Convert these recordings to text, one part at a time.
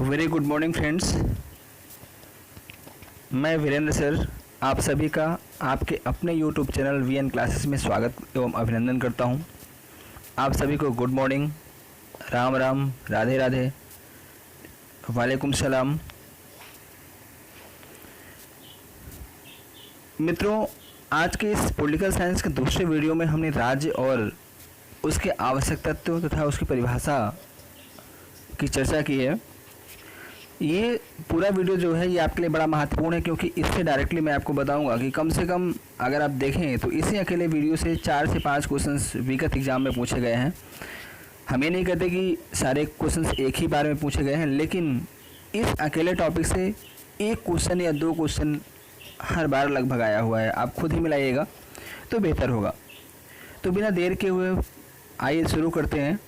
Very good morning friends. मैं Virendra sir आप सभी का आपके अपने यूट्यूब चैनल वीएन क्लासेस में स्वागत एवं अभिनंदन करता हूं। आप सभी को गुड मॉर्निंग, राम राम, राधे राधे, वालेकुम सलाम। मित्रों, आज के इस पॉलिटिकल साइंस के दूसरे वीडियो में हमने राज्य और उसके आवश्यक तत्व तथा उसकी परिभाषा की चर्चा की है। ये पूरा वीडियो जो है ये आपके लिए बड़ा महत्वपूर्ण है, क्योंकि इससे डायरेक्टली मैं आपको बताऊंगा कि कम से कम अगर आप देखें तो इसी अकेले वीडियो से 4 से 5 क्वेश्चंस विगत एग्जाम में पूछे गए हैं। हम ये नहीं कहते कि सारे क्वेश्चंस एक ही बार में पूछे गए हैं, लेकिन इस अकेले टॉपिक से एक क्वेश्चन या 2 क्वेश्चन हर बार लगभग आया हुआ है। आप खुद ही मिलाइएगा तो बेहतर होगा। तो बिना देर के हुए आइए शुरू करते हैं।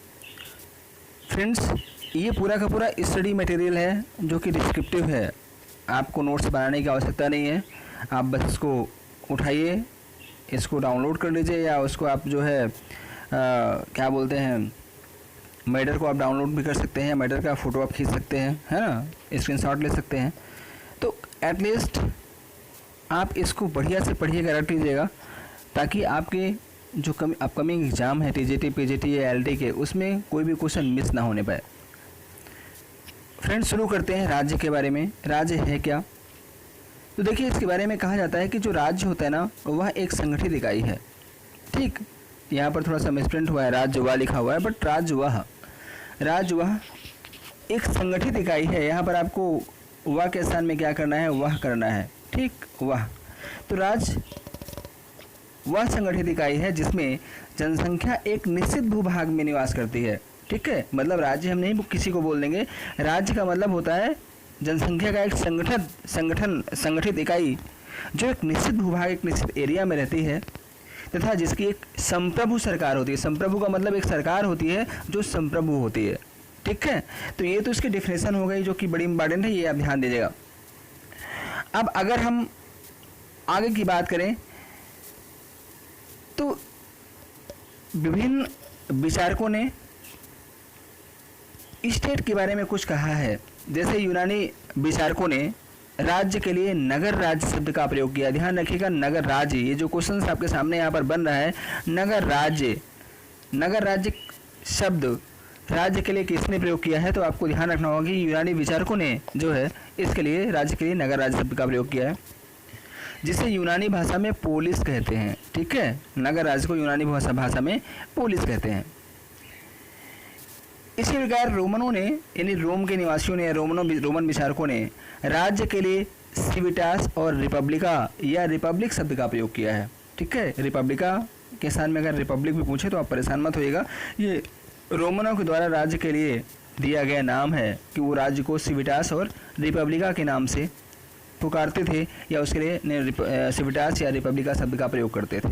फ्रेंड्स, ये पूरा का पूरा स्टडी मटेरियल है जो कि डिस्क्रिप्टिव है। आपको नोट्स बनाने की आवश्यकता नहीं है। आप बस इसको उठाइए, इसको डाउनलोड कर लीजिए, या उसको आप जो है क्या बोलते हैं, मैटर को आप डाउनलोड भी कर सकते हैं। मैटर का फ़ोटो आप खींच सकते हैं, है ना, स्क्रीनशॉट ले सकते हैं। तो एटलीस्ट आप इसको बढ़िया से पढ़िएगा, रट लीजिएगा, ताकि आपके जो अपकमिंग एग्ज़ाम है टीजीटी, पीजीटी या एलटी के, उसमें कोई भी क्वेश्चन मिस ना होने पाए। फ्रेंड्स, शुरू करते हैं राज्य के बारे में। राज्य है क्या? तो देखिए, इसके बारे में कहा जाता है कि जो राज्य होता है ना, वह एक संगठित इकाई है। ठीक, यहाँ पर थोड़ा सा मिसप्रिंट हुआ है, राज्य वह लिखा हुआ है, बट राज्य वह एक संगठित इकाई है। यहाँ पर आपको वह के स्थान में क्या करना है, वह करना है। ठीक, वह। तो राज्य वह संगठित इकाई है जिसमें जनसंख्या एक निश्चित भूभाग में निवास करती है। ठीक है, मतलब राज्य हम नहीं किसी को बोल देंगे। राज्य का मतलब होता है जनसंख्या का एक संगठित इकाई जो एक निश्चित भूभाग, एक निश्चित एरिया में रहती है, तथा जिसकी एक संप्रभु सरकार होती है। संप्रभु का मतलब एक सरकार होती है जो संप्रभु होती है। ठीक है, तो ये तो इसकी डेफिनेशन हो गई, जो कि बड़ी इंपॉर्टेंट है, ये आप ध्यान दीजिएगा। अब अगर हम आगे की बात करें तो विभिन्न विचारकों ने स्टेट के बारे में कुछ कहा है। जैसे यूनानी विचारकों ने राज्य के लिए नगर राज्य शब्द का प्रयोग किया। ध्यान रखिएगा, नगर राज्य, ये जो क्वेश्चन आपके सामने यहाँ पर बन रहा है, नगर राज्य शब्द राज्य के लिए किसने प्रयोग किया है, तो आपको ध्यान रखना होगा कि यूनानी विचारकों ने जो है इसके लिए राज्य के लिए नगर राज्य शब्द का प्रयोग किया है, जिसे यूनानी भाषा में पोलिस कहते हैं। ठीक है, नगर राज्य को यूनानी भाषा में पोलिस कहते हैं। इसी प्रकार रोमनों ने, यानी रोम के निवासियों ने, रोमन विचारकों ने राज्य के लिए सिविटास और रिपब्लिका या रिपब्लिक शब्द का प्रयोग किया है। ठीक है, रिपब्लिका के स्थान में अगर रिपब्लिक भी पूछे तो आप परेशान मत होइएगा। ये रोमनों के द्वारा राज्य के लिए दिया गया नाम है कि वो राज्य को सिविटास और रिपब्लिका के नाम से पुकारते थे, या उसके लिए सिविटास या रिपब्लिका शब्द का प्रयोग करते थे।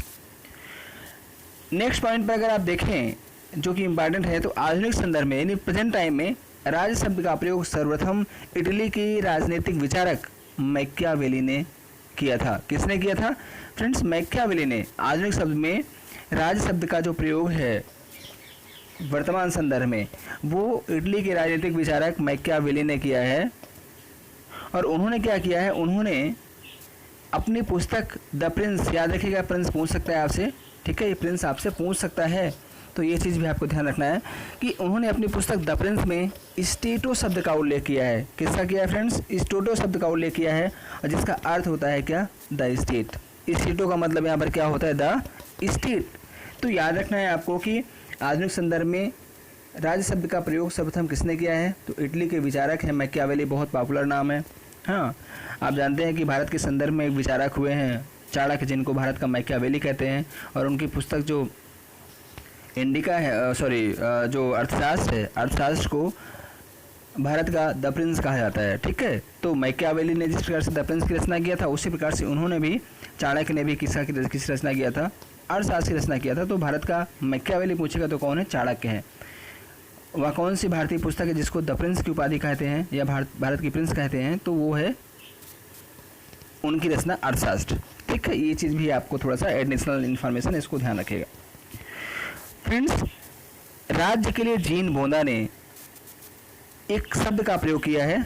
नेक्स्ट पॉइंट पर अगर आप देखें, जो कि इम्पॉर्टेंट है, तो आधुनिक संदर्भ में यानी प्रेजेंट टाइम में राज्य शब्द का प्रयोग सर्वप्रथम इटली की राजनीतिक विचारक मैकियावेली ने किया था। किसने किया था फ्रेंड्स? मैकियावेली ने। आधुनिक शब्द में राज्य शब्द का जो प्रयोग है वर्तमान संदर्भ में, वो इटली के राजनीतिक विचारक मैकियावेली ने किया है। और उन्होंने क्या किया है, उन्होंने अपनी पुस्तक द प्रिंस, याद रखिएगा, प्रिंस पूछ सकता है आपसे। ठीक है, ये प्रिंस आपसे पूछ सकता है, तो ये चीज़ भी आपको ध्यान रखना है कि उन्होंने अपनी पुस्तक द प्रिंस में स्टेटो शब्द का उल्लेख किया है। किसका किया है फ्रेंड्स? स्टेटो शब्द का उल्लेख किया है, और जिसका अर्थ होता है क्या? The state. स्टेटो का मतलब यहाँ पर क्या होता है? The state. तो याद रखना है आपको कि आधुनिक संदर्भ में राज्य शब्द का प्रयोग सर्वप्रथम किसने किया है, तो इटली के विचारक हैं मैकियावेली। बहुत पॉपुलर नाम है। हाँ, आप जानते हैं कि भारत के संदर्भ में एक विचारक हुए हैं चाणक्य, जिनको भारत का मैकियावेली कहते हैं, और उनकी पुस्तक जो इंडिका है, जो अर्थशास्त्र है, अर्थशास्त्र को भारत का द प्रिंस कहा जाता है। ठीक है, तो मैकियावेली ने जिस प्रकार से द प्रिंस की रचना किया था, उसी प्रकार से उन्होंने भी, चाणक्य ने भी किस रचना किया था? अर्थशास्त्र की रचना किया था। तो भारत का मैकियावेली पूछेगा तो कौन है? चाणक्य है। वह कौन सी भारतीय पुस्तक है जिसको द प्रिंस की उपाधि कहते हैं, या भारत की प्रिंस कहते हैं? तो वो है उनकी रचना अर्थशास्त्र। ठीक है, ये चीज़ भी आपको थोड़ा सा एडिशनल इन्फॉर्मेशन, इसको ध्यान रखिएगा। फ्रेंड्स, राज्य के लिए जीन बोंदा ने एक शब्द का प्रयोग किया है।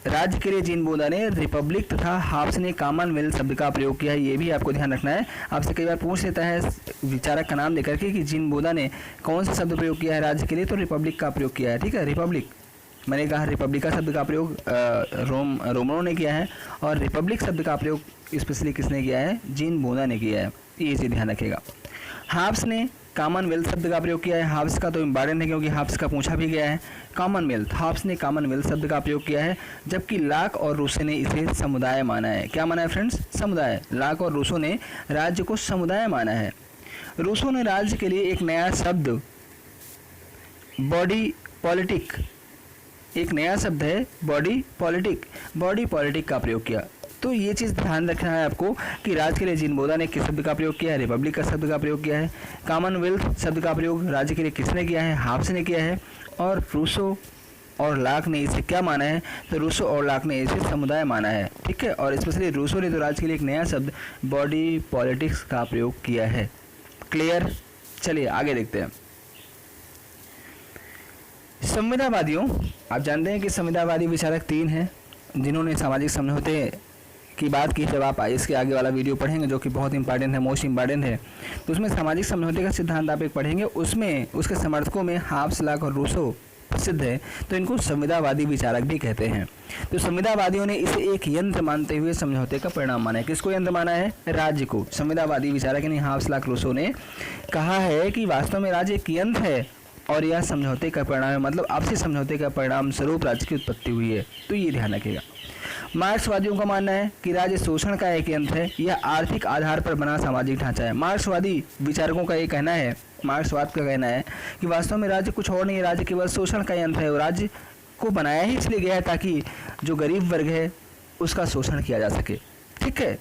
राज्य के लिए जीन बोधा ने रिपब्लिक तथा हाब्स ने कॉमनवेल्थ शब्द का प्रयोग किया है। ये भी आपको ध्यान रखना है। आपसे कई बार पूछ लेता है विचारक का नाम लेकर के कि जीन बोधा ने कौन सा शब्द प्रयोग किया है राज्य के लिए, तो रिपब्लिक का प्रयोग किया है। ठीक है, रिपब्लिक, मैंने कहा रिपब्लिका शब्द का प्रयोग रोमनों ने किया है, और रिपब्लिक शब्द का प्रयोग स्पेशली किसने किया है, जीन बोधा ने किया है। ये चीज़ ध्यान रखिएगा। हाब्स ने कॉमनवेल्थ शब्द का प्रयोग किया है। हाब्स का तो इम्पॉर्टेंट है क्योंकि हाब्स का पूछा भी गया है। कॉमनवेल्थ, हाब्स ने कॉमनवेल्थ शब्द का प्रयोग किया है, जबकि लाक और रूसो ने इसे समुदाय माना है। क्या माना है फ्रेंड्स, समुदाय। लाक और रूसो ने राज्य को समुदाय माना है। रूसो ने राज्य के लिए एक नया शब्द बॉडी पॉलिटिक, एक नया शब्द है बॉडी पॉलिटिक का प्रयोग किया। तो ये चीज़ ध्यान रखना है आपको कि राज्य के लिए जीन बोधा ने किस शब्द का प्रयोग किया है, रिपब्लिक का शब्द का प्रयोग किया है। कॉमनवेल्थ शब्द का प्रयोग राज्य के लिए किसने किया है, हाब्स ने किया है। और रूसो और लाक ने इसे क्या माना है, तो रूसो और लाक ने इसे समुदाय माना है। ठीक है, और स्पेशली रूसो ने तो राज्य के लिए एक नया शब्द बॉडी पॉलिटिक्स का प्रयोग किया है। क्लियर, चलिए आगे देखते हैं। संविदावादियों, आप जानते हैं कि संविदावादी विचारक 3 हैं जिन्होंने सामाजिक समझौते की बात की। जब आप इसके आगे वाला वीडियो पढ़ेंगे जो कि बहुत इंपॉर्टेंट है, मोस्ट इंपॉर्टेंट है, तो उसमें सामाजिक समझौते का सिद्धांत आप एक पढ़ेंगे। उसमें उसके समर्थकों में हाब्स, लाक और रूसो प्रसिद्ध है, तो इनको संविदावादी विचारक भी कहते हैं। तो संविदावादियों ने इसे एक यंत्र मानते हुए समझौते का परिणाम माना है। किसको यंत्र माना है, राज्य को। संविदावादी विचारक यानी हाब्स, लाक, रूसो ने कहा है कि वास्तव में राज्य एक यंत्र है और यह समझौते का परिणाम है, मतलब आपसी समझौते का परिणाम स्वरूप राज्य की उत्पत्ति हुई है। तो ये ध्यान रखिएगा। मार्क्सवादियों का मानना है कि राज्य शोषण का एक यंत्र है, यह आर्थिक आधार पर बना सामाजिक ढांचा है। मार्क्सवादी विचारकों का ये कहना है, मार्क्सवाद का कहना है कि वास्तव में राज्य कुछ और नहीं है, राज्य केवल शोषण का यंत्र है। और राज्य को बनाया ही इसलिए गया है ताकि जो गरीब वर्ग है उसका शोषण किया जा सके। ठीक है,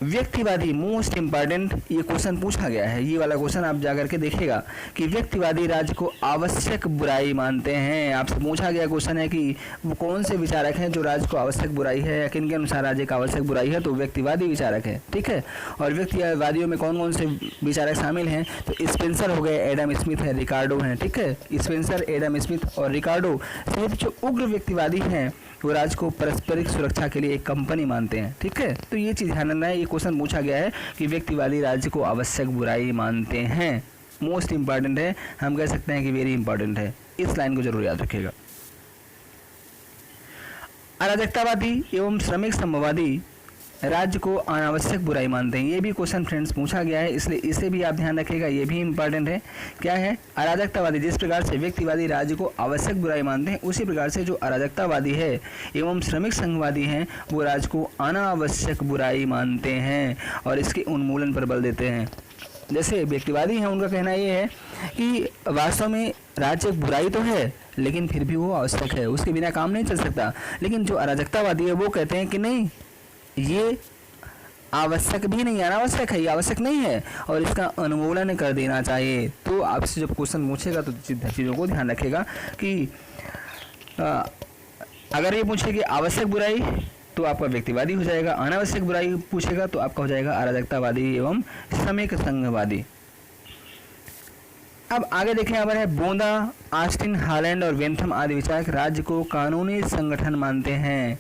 व्यक्तिवादी, मोस्ट इंपॉर्टेंट ये क्वेश्चन पूछा गया है। ये वाला क्वेश्चन आप जाकर के देखिएगा कि व्यक्तिवादी राज्य को आवश्यक बुराई मानते हैं। आपसे पूछा गया क्वेश्चन है कि वो कौन से विचारक हैं जो राज्य को आवश्यक बुराई है या किन के अनुसार राज्य का आवश्यक बुराई है, तो व्यक्तिवादी विचारक है। ठीक है, और व्यक्तिवादियों में कौन कौन से विचारक शामिल हैं, तो स्पेंसर हो गए, एडम स्मिथ है, रिकार्डो हैं। ठीक है, स्पेंसर, एडम स्मिथ और रिकार्डो सहित जो उग्र व्यक्तिवादी हैं वो राज्य को पारस्परिक सुरक्षा के लिए एक कंपनी मानते हैं। ठीक है, तो ये चीज़ ध्यान रखना है। ये क्वेश्चन पूछा गया है कि व्यक्तिवादी राज्य को आवश्यक बुराई मानते हैं। मोस्ट इंपॉर्टेंट है, हम कह सकते हैं कि वेरी इंपॉर्टेंट है। इस लाइन को जरूर याद रखिएगा। अराजकतावादी एवं श्रमिक साम्यवादी राज्य को अनावश्यक बुराई मानते हैं। ये भी क्वेश्चन फ्रेंड्स पूछा गया है, इसलिए इसे भी आप ध्यान रखिएगा, ये भी इंपॉर्टेंट है। क्या है, अराजकतावादी जिस प्रकार से व्यक्तिवादी राज्य को आवश्यक बुराई मानते हैं, उसी प्रकार से जो अराजकतावादी है एवं श्रमिक संघवादी हैं वो राज्य को अनावश्यक बुराई मानते हैं और इसके उन्मूलन पर बल देते हैं। जैसे व्यक्तिवादी हैं, उनका कहना ये है कि वास्तव में राज्य एक बुराई तो है लेकिन फिर भी वो आवश्यक है, उसके बिना काम नहीं चल सकता। लेकिन जो अराजकतावादी है वो कहते हैं कि नहीं, ये आवश्यक भी नहीं, अनावश्यक है, ये आवश्यक नहीं है और इसका उन्मूलन कर देना चाहिए। तो आपसे जब क्वेश्चन पूछेगा तो चीज़ों को ध्यान रखेगा कि अगर ये पूछे कि आवश्यक बुराई तो आपका व्यक्तिवादी हो जाएगा, अनावश्यक बुराई पूछेगा तो आपका हो जाएगा अराजकतावादी एवं श्रमिक संघवादी। अब आगे देखें, यहाँ पर है बोंदा, ऑस्टिन, हालैंड और वेंथम आदि विचारक राज्य को कानूनी संगठन मानते हैं।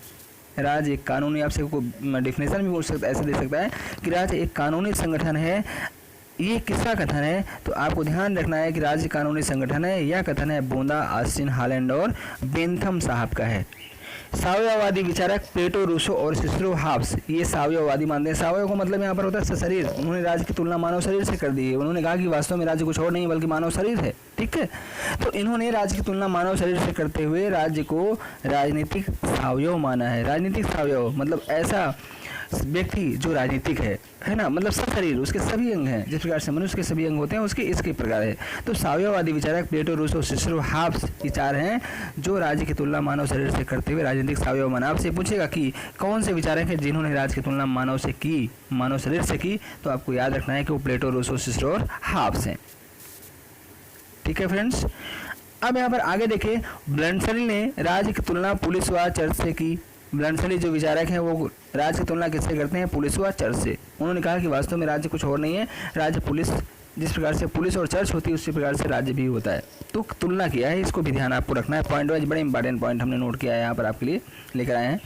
राज्य एक कानूनी, आपसे को डिफिनेशन भी पूछ सकता है, ऐसे दे सकता है कि राज्य एक कानूनी संगठन है। ये किसका कथन है, तो आपको ध्यान रखना है कि राज्य कानूनी संगठन है। यह कथन है बोंदा, ऑस्टिन, हालैंड और बेंथम साहब का है। सावयववादी विचारक प्लेटो, रूसो और सिसरो, हाब्स ये सावयववादी मानते हैं। सावयव का मतलब यहाँ पर होता है शरीर। उन्होंने राज्य की तुलना मानव शरीर से कर दी है। उन्होंने कहा कि वास्तव में राज्य कुछ और नहीं बल्कि मानव शरीर है। ठीक है, तो इन्होंने राज्य की तुलना मानव शरीर से करते हुए राज्य को राजनीतिक सावयव माना है। राजनीतिक सावयव मतलब ऐसा व्यक्ति जो राजनीतिक है ना, मतलब सब शरीर, उसके सभी अंग हैं। जिस प्रकार से मनुष्य के सभी अंग होते हैं उसके इसके प्रकार है। तो सावयववादी विचारक प्लेटो, रूसो, सिसरो, हाब्स विचार हैं जो राज्य की तुलना मानव शरीर से करते हुए राजनीतिक सावयव माना। आपसे पूछेगा कि कौन से विचारक हैं जिन्होंने राज्य की तुलना मानव शरीर से की, तो आपको याद रखना है कि वो प्लेटो, रूसो, सिसरो और हाब्स हैं। ठीक है फ्रेंड्स, अब यहाँ पर आगे देखें, ब्लंडसली ने राज्य की तुलना पुलिस व चर्च से की। ब्लंडसली जो विचारक हैं वो राज्य की तुलना किससे करते हैं, पुलिस व चर्च से। उन्होंने कहा कि वास्तव में राज्य कुछ और नहीं है, राज्य पुलिस जिस प्रकार से पुलिस और चर्च होती है उसी प्रकार से राज्य भी होता है। तो तुलना किया है, इसको भी ध्यान आपको रखना है। पॉइंट वाइज बड़े इंपॉर्टेंट पॉइंट हमने नोट किया है यहाँ पर आपके लिए लेकर आए हैं।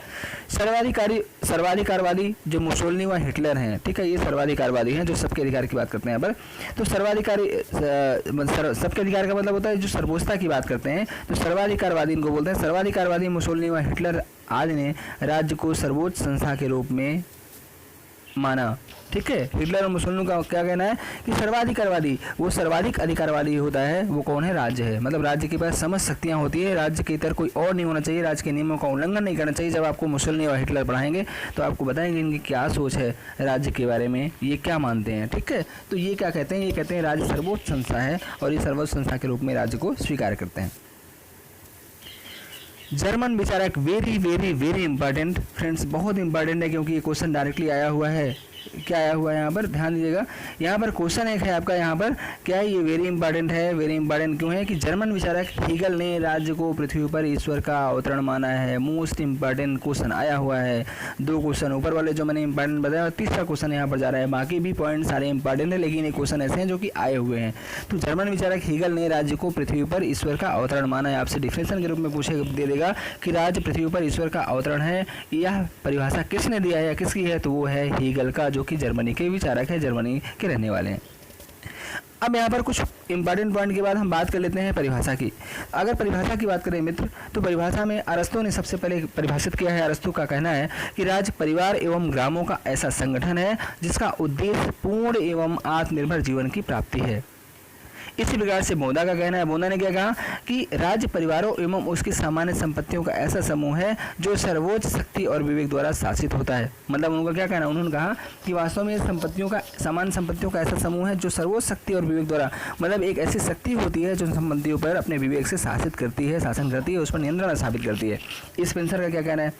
सर्वाधिकारवादी जो मुसोलिनी व हिटलर हैं, ठीक है, ये सर्वाधिकारवादी हैं जो सबके अधिकार की बात करते हैं यहाँ पर। तो सबके अधिकार का मतलब होता है जो सर्वोच्चता की बात करते हैं, तो सर्वाधिकारवादी इनको बोलते हैं। सर्वाधिकारवादी मुसोलिनी व हिटलर आदि ने राज्य को सर्वोच्च संस्था के रूप में माना, ठीक है। हिटलर और मुसोलिनी का क्या कहना है कि सर्वाधिकारवादी वो सर्वाधिक अधिकारवादी होता है, वो कौन है, राज्य है। मतलब राज्य के पास समस्त शक्तियां होती है, राज्य के इतर कोई और नहीं होना चाहिए, राज्य के नियमों का उल्लंघन नहीं करना चाहिए। जब आपको मुसोलिनी और हिटलर पढ़ाएंगे तो आपको बताएंगे इनकी क्या सोच है राज्य के बारे में, ये क्या मानते हैं, ठीक है। तो ये क्या कहते हैं, ये कहते हैं राज्य सर्वोच्च संस्था है और ये सर्वोच्च संस्था के रूप में राज्य को स्वीकार करते हैं। जर्मन विचारक, very very very important friends, बहुत इंपॉर्टेंट है क्योंकि ये क्वेश्चन डायरेक्टली आया हुआ है। क्या आया हुआ है यहाँ पर, ध्यान दीजिएगा। यहाँ पर क्वेश्चन एक है आपका, यहाँ पर क्या है, ये वेरी इंपॉर्टेंट है। वेरी इंपॉर्टेंट क्यों है कि जर्मन विचारक हीगल ने राज्य को पृथ्वी पर ईश्वर का अवतरण माना है। मोस्ट इंपॉर्टेंट क्वेश्चन आया हुआ है। 2 क्वेश्चन ऊपर वाले जो मैंने इंपॉर्टेंट बताया और तीसरा क्वेश्चन यहाँ पर जा रहा है। बाकी भी पॉइंट सारे इंपॉर्टेंट है लेकिन ये क्वेश्चन ऐसे हैं जो कि आए हुए हैं। तो जर्मन विचारक हीगल ने राज्य को पृथ्वी पर ईश्वर का अवतरण माना है। आपसे डिफिनेशन के रूप में पूछे दे देगा कि राज्य पृथ्वी पर ईश्वर का अवतरण है, यह परिभाषा किसने दिया है या किसकी है, तो वो है हीगल का, जो कि जर्मनी के विचारक है, जर्मनी के रहने वाले हैं। अब यहाँ पर कुछ इंपॉर्टेंट पॉइंट के बाद हम बात कर लेते हैं परिभाषा की। अगर परिभाषा की बात करें मित्र, तो परिभाषा में अरस्तु ने सबसे पहले परिभाषित किया है। अरस्तु का कहना है कि राज्य परिवार एवं ग्रामों का ऐसा संगठन है जिसका उद्देश्य पूर्ण एवं आत्मनिर्भर जीवन की प्राप्ति है। इसी प्रकार से बोधा का कहना है। बोधा ने क्या कहा कि राज्य परिवारों एवं उसकी सामान्य संपत्तियों का ऐसा समूह है जो सर्वोच्च शक्ति और विवेक द्वारा शासित होता है। मतलब उनका क्या कहना है, उन्होंने कहा कि वास्तव में संपत्तियों का, सामान्य संपत्तियों का ऐसा समूह है जो सर्वोच्च शक्ति और विवेक द्वारा, मतलब एक ऐसी शक्ति होती है जो संपत्तियों पर अपने विवेक से शासित करती है, शासन करती है, उस पर नियंत्रण स्थापित करती है। स्पेंसर का क्या कहना है,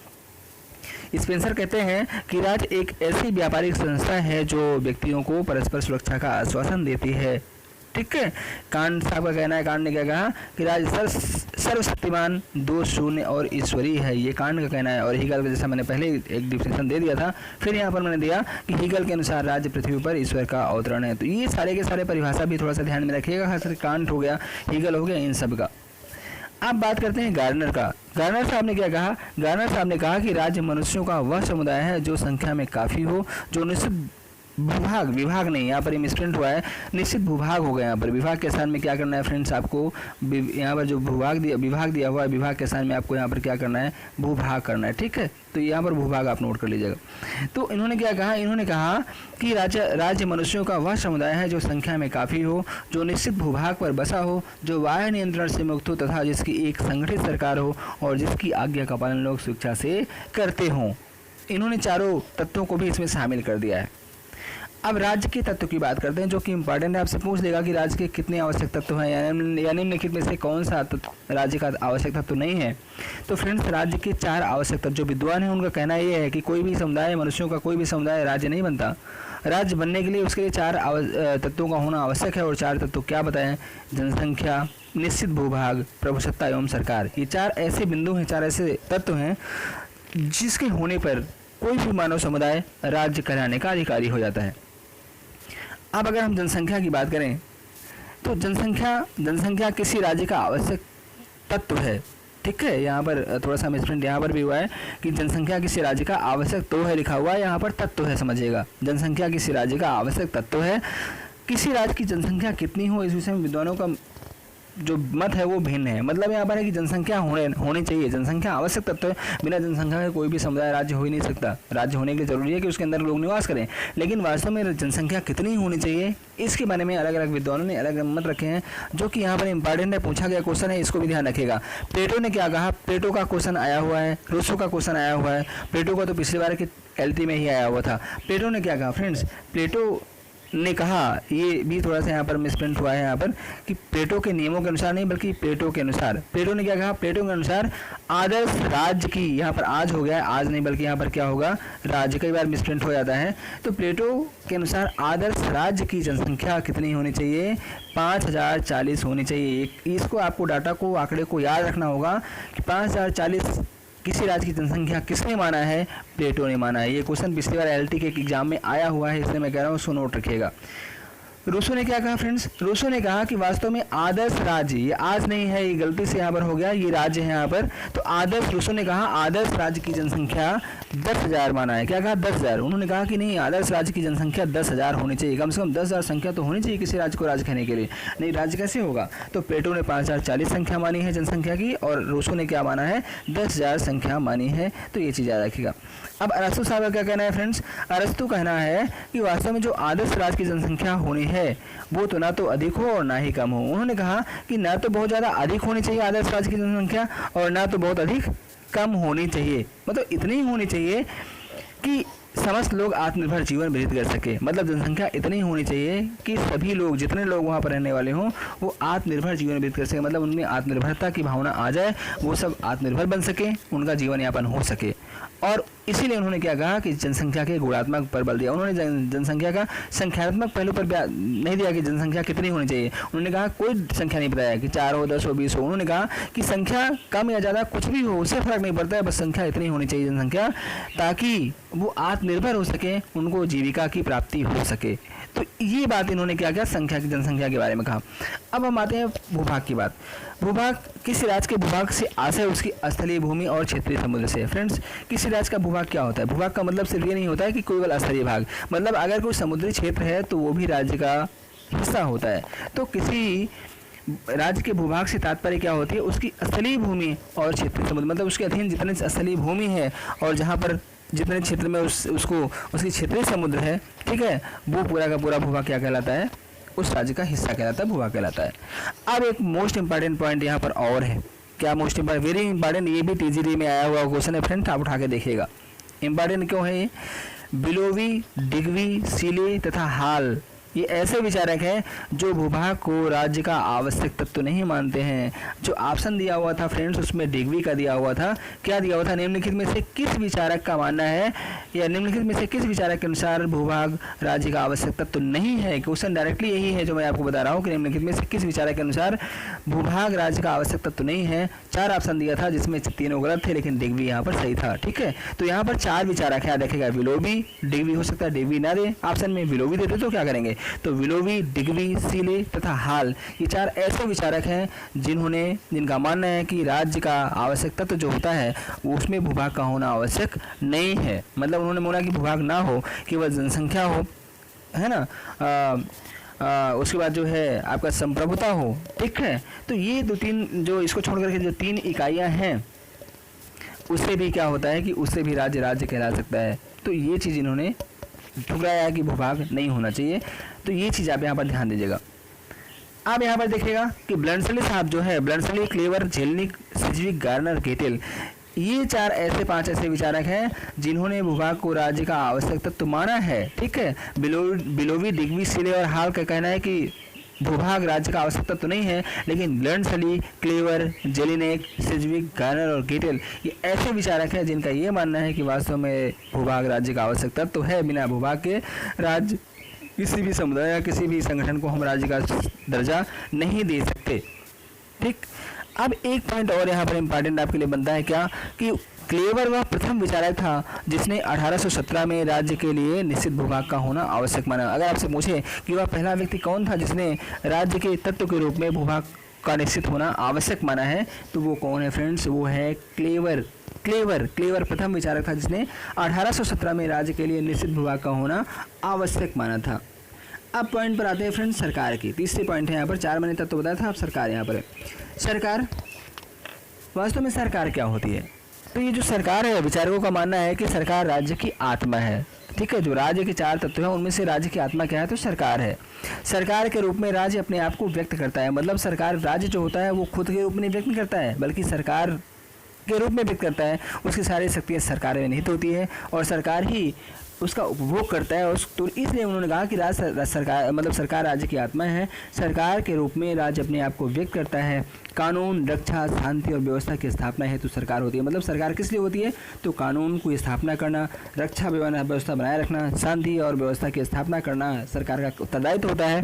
स्पेंसर कहते हैं कि राज्य एक ऐसी व्यापारिक संस्था है जो व्यक्तियों को परस्पर सुरक्षा का आश्वासन देती है, ठीक है। कांट साहब का कहना है, कांट ने क्या कहा कि राज्य सर्वशक्तिमान, दोष शून्य और ईश्वरीय है, ये कांट का कहना है। और हीगल का, जैसा मैंने पहले एक डिफिनेशन दे दिया था, फिर यहाँ पर मैंने दिया कि हीगल के अनुसार राज्य पृथ्वी पर ईश्वर का अवतरण है। तो ये सारे के सारे परिभाषा भी थोड़ा सा ध्यान में रखिएगा, खासकर कांट हो गया, हीगल हो गया, इन सब का। अब बात करते हैं गार्नर का। गार्नर साहब ने क्या कहा, गार्नर साहब ने कहा कि राज्य मनुष्यों का वह समुदाय है जो संख्या में काफ़ी हो, जो निश्चित भूभाग, विभाग नहीं, यहाँ पर मिसप्रिंट हुआ है, निश्चित भूभाग हो गया। यहाँ पर विभाग के स्थान में क्या करना है फ्रेंड्स, आपको यहाँ पर जो विभाग दिया हुआ है, विभाग के स्थान में आपको यहाँ पर क्या करना है, भूभाग करना है, ठीक है। तो यहाँ पर भूभाग आप नोट कर लीजिएगा। तो इन्होंने क्या कहा, इन्होंने कहा कि राज्य मनुष्यों का वह समुदाय है जो संख्या में काफ़ी हो, जो निश्चित भूभाग पर बसा हो, जो बाह्य नियंत्रण से मुक्त हो तथा जिसकी एक संगठित सरकार हो और जिसकी आज्ञा का पालन लोग स्वेच्छा से करते हों। इन्होंने चारों तत्वों को भी इसमें शामिल कर दिया है। अब राज्य के तत्व की बात करते हैं जो कि इंपॉर्टेंट है। आपसे पूछ लेगा कि राज्य के कितने आवश्यक तत्व हैं या निम्नलिखित में से कौन सा राज्य का आवश्यक तत्व नहीं है। तो फ्रेंड्स, राज्य के 4 आवश्यक तत्व, जो विद्वान हैं उनका कहना यह है कि कोई भी समुदाय, मनुष्यों का कोई भी समुदाय राज्य नहीं बनता। राज्य बनने के लिए उसके लिए 4 तत्वों का होना आवश्यक है। और 4 तत्व क्या बताएं, जनसंख्या, निश्चित भूभाग, प्रभुसत्ता एवं सरकार। ये 4 ऐसे बिंदु हैं, 4 ऐसे तत्व हैं जिसके होने पर कोई भी मानव समुदाय राज्य कहलाने का अधिकारी हो जाता है। अब अगर हम जनसंख्या की बात करें तो जनसंख्या किसी राज्य का आवश्यक तत्व है, ठीक है। यहाँ पर थोड़ा सा मिसप्रिंट यहाँ पर भी हुआ है कि जनसंख्या किसी राज्य का आवश्यक तो है, लिखा हुआ है, यहाँ पर तत्व है, समझिएगा। जनसंख्या किसी राज्य का आवश्यक तत्व है। किसी राज्य की जनसंख्या कितनी हो, इस विषय में विद्वानों का जो मत है वो भिन्न है। मतलब यहाँ पर है कि जनसंख्या होनी चाहिए, जनसंख्या आवश्यक तत्व है। बिना जनसंख्या के कोई भी समुदाय राज्य हो ही नहीं सकता। राज्य होने के लिए जरूरी है कि उसके अंदर लोग निवास करें, लेकिन वास्तव में जनसंख्या कितनी होनी चाहिए, इसके बारे में अलग अलग विद्वानों ने अलग अलग मत रखे हैं, जो कि यहाँ पर इंपॉर्टेंट है, पूछा गया क्वेश्चन है, इसको भी ध्यान रखिएगा। प्लेटो ने क्या कहा, प्लेटो का क्वेश्चन आया हुआ है, रूसो का क्वेश्चन आया हुआ है। प्लेटो का तो पिछली बार की एलटी में ही आया हुआ था। प्लेटो ने क्या कहा फ्रेंड्स, प्लेटो ने कहा, ये भी थोड़ा सा यहाँ पर मिसप्रिंट हुआ है यहाँ पर, कि प्लेटो के नियमों के अनुसार नहीं बल्कि प्लेटो के अनुसार। प्लेटो ने क्या कहा, प्लेटो के अनुसार आदर्श राज्य की, यहाँ पर आज हो गया है, आज नहीं बल्कि यहाँ पर क्या होगा, राज्य, कई बार मिसप्रिंट हो जाता है। तो प्लेटो के अनुसार आदर्श राज्य की जनसंख्या कितनी होनी चाहिए, 5040 होनी चाहिए। इसको आपको डाटा को, आंकड़े को याद रखना होगा कि 5040 किसी राज्य की जनसंख्या किसने माना है, प्लेटो ने माना है। ये क्वेश्चन पिछली बार एलटी के एग्जाम में आया हुआ है, इसलिए मैं कह रहा हूँ उसको नोट रखिएगा। रूसो ने क्या कहा फ्रेंड्स, रूसो ने कहा कि वास्तव में आदर्श राज्य, ये आज नहीं है, ये गलती से यहाँ पर हो गया, ये राज्य है यहाँ पर, तो आदर्श, रूसो ने कहा आदर्श राज्य की जनसंख्या 10,000 माना है। क्या कहा, 10,000। उन्होंने कहा कि नहीं, आदर्श राज्य की जनसंख्या 10,000 होनी चाहिए, कम से कम 10,000 संख्या तो होनी चाहिए किसी राज्य को राज्य कहने के लिए, नहीं राज्य कैसे होगा। तो प्लेटो ने 5,040 संख्या मानी है जनसंख्या की, और रूसो ने क्या माना है, 10,000 संख्या मानी है। तो ये चीज़ याद रखिएगा। अब अरस्तु साहब का क्या कहना है फ्रेंड्स, अरस्तु कहना है कि वास्तव में जो आदर्श राज्य की जनसंख्या होनी है वो तो ना तो अधिक हो और ना ही कम हो। उन्होंने कहा कि ना तो बहुत ज़्यादा अधिक होनी चाहिए आदर्श राज्य की जनसंख्या, और ना तो बहुत अधिक कम होनी चाहिए, मतलब इतनी ही होनी चाहिए कि समस्त लोग आत्मनिर्भर जीवन व्यतीत कर सके। मतलब जनसंख्या इतनी होनी चाहिए कि सभी लोग, जितने लोग वहाँ पर रहने वाले हों, वो आत्मनिर्भर जीवन व्यतीत कर सके, मतलब उनमें आत्मनिर्भरता की भावना आ जाए, वो सब आत्मनिर्भर बन सके, उनका जीवन यापन हो सके। और इसीलिए उन्होंने क्या कहा कि जनसंख्या के गुणात्मक पर बल दिया। उन्होंने जनसंख्या का संख्यात्मक पहलू पर नहीं दिया कि जनसंख्या कितनी होनी चाहिए। उन्होंने कहा कोई संख्या नहीं बताया कि 4 हो, 10 हो, 20 हो। उन्होंने कहा कि संख्या कम या ज़्यादा कुछ भी हो, उससे फर्क नहीं पड़ता है, बस संख्या इतनी होनी चाहिए जनसंख्या, ताकि वो आत्मनिर्भर हो सके, उनको जीविका की प्राप्ति हो सके। तो ये बात इन्होंने क्या किया, संख्या की, जनसंख्या के बारे में कहा। अब हम आते हैं भूभाग की बात। भूभाग, किसी राज्य के भूभाग से आशय उसकी स्थलीय भूमि और क्षेत्रीय समुद्र से। फ्रेंड्स, किसी राज्य का भूभाग क्या होता है, भूभाग का मतलब सिर्फ ये नहीं होता है कि केवल स्थलीय भाग, मतलब अगर कोई समुद्री क्षेत्र है तो वो भी राज्य का हिस्सा होता है। तो किसी राज्य के भूभाग से तात्पर्य क्या होती है, उसकी स्थलीय भूमि और क्षेत्रीय समुद्र, मतलब उसके अधीन जितने स्थलीय भूमि है और जहाँ पर जितने क्षेत्र में उसकी क्षेत्रीय समुद्र है, ठीक है, वो पूरा का पूरा भूभाग क्या कहलाता है, उस राज्य का हिस्सा कहलाता है, भूभाग कहलाता है। अब एक मोस्ट इंपॉर्टेंट पॉइंट यहाँ पर और है, क्या मोस्ट इंपॉर्टेंट, वेरी इंपॉर्टेंट, ये भी टीजीडी में आया हुआ क्वेश्चन है फ्रेंड, आप उठा के देखिएगा। इंपॉर्टेंट क्यों है ये, बिलोवी, डिग्वी, सीले तथा हाल, ये ऐसे विचारक हैं जो भूभाग को राज्य का आवश्यक तत्व नहीं मानते हैं। जो ऑप्शन दिया हुआ था फ्रेंड्स, उसमें डिग्वी का दिया हुआ था, क्या दिया हुआ था, निम्नलिखित में से किस विचारक का मानना है, या निम्नलिखित में से किस विचारक के अनुसार भूभाग राज्य का आवश्यक तत्व नहीं है। क्वेश्चन डायरेक्टली यही है जो मैं आपको बता रहा हूँ कि निम्नलिखित में से किस विचारक के अनुसार भूभाग राज्य का आवश्यक तत्व नहीं है। 4 ऑप्शन दिया था जिसमें तीनों गलत थे, लेकिन डिग्वी यहाँ पर सही था, ठीक है। तो यहाँ पर 4 विचारक है, देखेगा विलोवी, डिग्वी, हो सकता है डिग्वी ना दे ऑप्शन में, विलोवी देते तो क्या करेंगे, तो विलोवी, डिग्वी, सीले तथा हाल, ये 4 ऐसे विचारक हैं जिनका मानना है कि राज्य का आवश्यक तत्व जो होता है उसमें भूभाग का होना आवश्यक नहीं है। मतलब उन्होंने बोला कि भूभाग ना हो, केवल जनसंख्या हो, है ना, उसके बाद जो है आपका संप्रभुता हो, ठीक है। तो ये 2-3 जो इसको छोड़ करके जो 3 इकाइयाँ हैं, उससे भी क्या होता है कि उससे भी राज्य कहला सकता है। तो ये चीज़ इन्होंने ठुकराया कि भूभाग नहीं होना चाहिए। तो ये चीज़ आप यहाँ पर ध्यान दीजिएगा। आप यहाँ पर देखिएगा कि ब्लंडसली साहब जो है, ब्लंडसली, क्लेवर, जेलनिक, सिजविक, गार्नर, गेटेल, ये 5 ऐसे विचारक हैं जिन्होंने भूभाग को राज्य का आवश्यक तत्व माना है, ठीक है। बिलोवी, डिग्वी, सीले और हाल का कहना है कि भूभाग राज्य का आवश्यक तत्व नहीं है, लेकिन ब्लंडसली, क्लेवर, जेलिनेक, सिजविक, गार्नर और गेटेल, ये ऐसे विचारक हैं जिनका ये मानना है कि वास्तव में भूभाग राज्य का आवश्यक तत्व है। बिना भूभाग के राज्य, किसी भी समुदाय या किसी भी संगठन को हम राज्य का दर्जा नहीं दे सकते, ठीक। अब एक पॉइंट और यहाँ पर इम्पॉर्टेंट आपके लिए बनता है क्या, कि क्लेवर वह प्रथम विचारक था जिसने 1817 में राज्य के लिए निश्चित भूभाग का होना आवश्यक माना। अगर आपसे पूछे कि वह पहला व्यक्ति कौन था जिसने राज्य के तत्व के रूप में भूभाग का निश्चित होना आवश्यक माना है, तो वो कौन है फ्रेंड्स, वो है क्लेवर। क्लेवर प्रथम विचारक था जिसने 1817 में राज्य के लिए निश्चित भूभाग का होना आवश्यक माना था। अब पॉइंट पर आते हैं फ्रेंड्स सरकार की। तीसरे पॉइंट है यहाँ पर, 4 मैंने तत्व बताया था, अब सरकार यहाँ पर है। सरकार, वास्तव में सरकार क्या होती है, तो ये जो सरकार है, विचारकों का मानना है कि सरकार राज्य की आत्मा है, ठीक है। जो राज्य के 4 तत्व हैं उनमें से राज्य की आत्मा क्या है, तो सरकार है। सरकार के रूप में राज्य अपने आप को व्यक्त करता है, मतलब सरकार, राज्य जो होता है वो खुद के रूप में नहीं व्यक्त नहीं करता है, बल्कि सरकार के रूप में व्यक्त करता है। उसकी सारी शक्तियाँ सरकार में निहित होती है और सरकार ही उसका उपभोग करता है। तो इसलिए उन्होंने कहा कि सरकार, मतलब सरकार राज्य की आत्मा है। सरकार के रूप में राज्य अपने आप को व्यक्त करता है। कानून, रक्षा, शांति और व्यवस्था की स्थापना हेतु सरकार होती है। मतलब सरकार किस लिए होती है, तो कानून की स्थापना करना, रक्षा व्यवस्था बनाए रखना, शांति और व्यवस्था की स्थापना करना सरकार का उत्तरदायित्व होता है।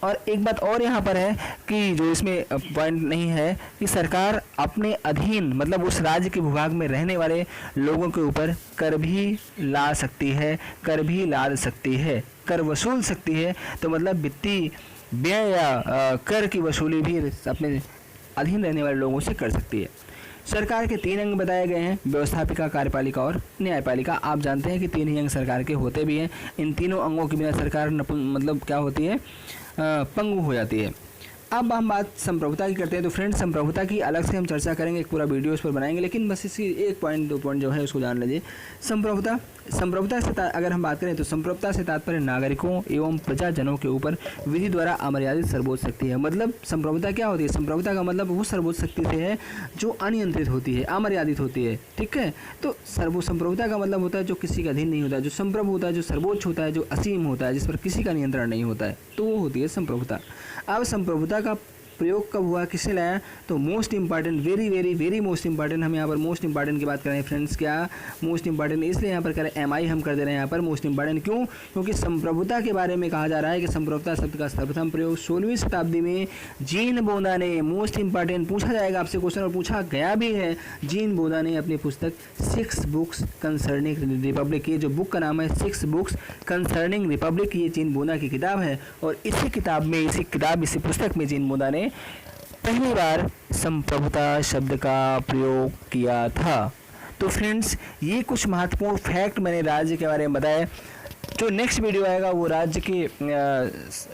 और एक बात और यहाँ पर है कि जो इसमें पॉइंट नहीं है, कि सरकार अपने अधीन, मतलब उस राज्य के भूभाग में रहने वाले लोगों के ऊपर कर भी ला सकती है, कर भी लाद सकती है। कर वसूल सकती है, तो मतलब वित्तीय व्यय या कर की वसूली भी अपने अधीन रहने वाले लोगों से कर सकती है। सरकार के 3 अंग बताए गए हैं, व्यवस्थापिका, कार्यपालिका और न्यायपालिका। आप जानते हैं कि 3 ही अंग सरकार के होते भी हैं। इन तीनों अंगों के बिना सरकार मतलब क्या होती है, पंगु हो जाती है। अब हम बात संप्रभुता की करते हैं। तो फ्रेंड्स, संप्रभुता की अलग से हम चर्चा करेंगे, एक पूरा वीडियो इस पर बनाएंगे, लेकिन बस इसकी 1 पॉइंट 2 पॉइंट जो है उसको जान लीजिए। संप्रभुता से अगर हम बात करें तो संप्रभुता से तात्पर्य नागरिकों एवं प्रजाजनों के ऊपर विधि द्वारा अमर्यादित सर्वोच्च शक्ति है। मतलब संप्रभुता क्या होती है? संप्रभुता का मतलब वो सर्वोच्च शक्ति से है जो अनियंत्रित होती है, अमर्यादित होती है। ठीक है, तो संप्रभुता का मतलब होता है जो किसी का अधीन नहीं होता है, जो संप्रभु होता है, जो सर्वोच्च होता है, जो असीम होता है, जिस पर किसी का नियंत्रण नहीं होता है, तो वो होती है संप्रभुता। अब संप्रभुता का प्रयोग कब हुआ, किसने लाया? तो most important, very very very most important, हम यहाँ पर मोस्ट इंपॉर्टेंट की बात करें फ्रेंड्स। क्या मोस्ट इंपॉर्टेंट इसलिए यहाँ पर करें, MI हम कर दे रहे हैं यहाँ पर मोस्ट इंपॉर्टेंट। क्यों? क्योंकि संप्रभुता के बारे में कहा जा रहा है कि संप्रभुता शब्द का सर्वप्रथम प्रयोग 16वीं शताब्दी में जीन बोधा ने, मोस्ट इंपॉर्टेंट पूछा जाएगा आपसे क्वेश्चन और पूछा गया भी है, जीन बोधा ने अपनी पुस्तक 6 बुक्स कंसर्निंग रिपब्लिक, ये जो बुक का नाम है 6 बुक्स कंसर्निंग रिपब्लिक, ये जीन बोधा की किताब है। और इसी पुस्तक में जीन बोधा ने पहली बार संप्रभुता शब्द का प्रयोग किया था। तो फ्रेंड्स, ये कुछ महत्वपूर्ण फैक्ट मैंने राज्य के बारे में बताया। जो नेक्स्ट वीडियो आएगा वो राज्य के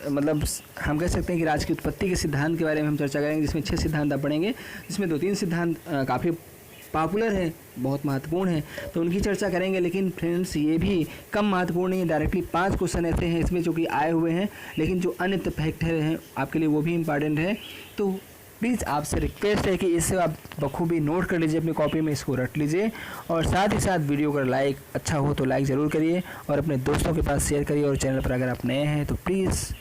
मतलब हम कह सकते हैं कि राज्य की उत्पत्ति के सिद्धांत के बारे में हम चर्चा करेंगे, जिसमें 6 सिद्धांत आप पढ़ेंगे, जिसमें 2-3 सिद्धांत काफ़ी पॉपुलर है, बहुत महत्वपूर्ण है, तो उनकी चर्चा करेंगे। लेकिन फ्रेंड्स, ये भी कम महत्वपूर्ण नहीं है, डायरेक्टली 5 क्वेश्चन ऐसे हैं इसमें जो कि आए हुए हैं, लेकिन जो अन्य फैक्ट हैं आपके लिए वो भी इम्पॉर्टेंट है। तो प्लीज़ आपसे रिक्वेस्ट है कि इसे आप बखूबी नोट कर लीजिए अपनी कॉपी में, इसको रट लीजिए, और साथ ही साथ वीडियो का लाइक अच्छा हो तो लाइक ज़रूर करिए और अपने दोस्तों के पास शेयर करिए। और चैनल पर अगर आप नए हैं तो प्लीज़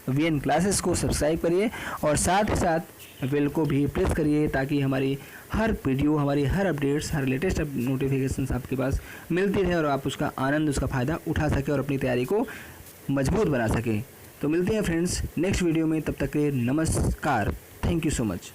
VN क्लासेस को सब्सक्राइब करिए और साथ ही साथ बेल को भी प्रेस करिए, ताकि हमारी हर वीडियो, हमारी हर अपडेट्स, हर लेटेस्ट नोटिफिकेशंस आपके पास मिलती रहे और आप उसका आनंद, उसका फ़ायदा उठा सके और अपनी तैयारी को मजबूत बना सके। तो मिलते हैं फ्रेंड्स नेक्स्ट वीडियो में, तब तक के नमस्कार। Thank you so much.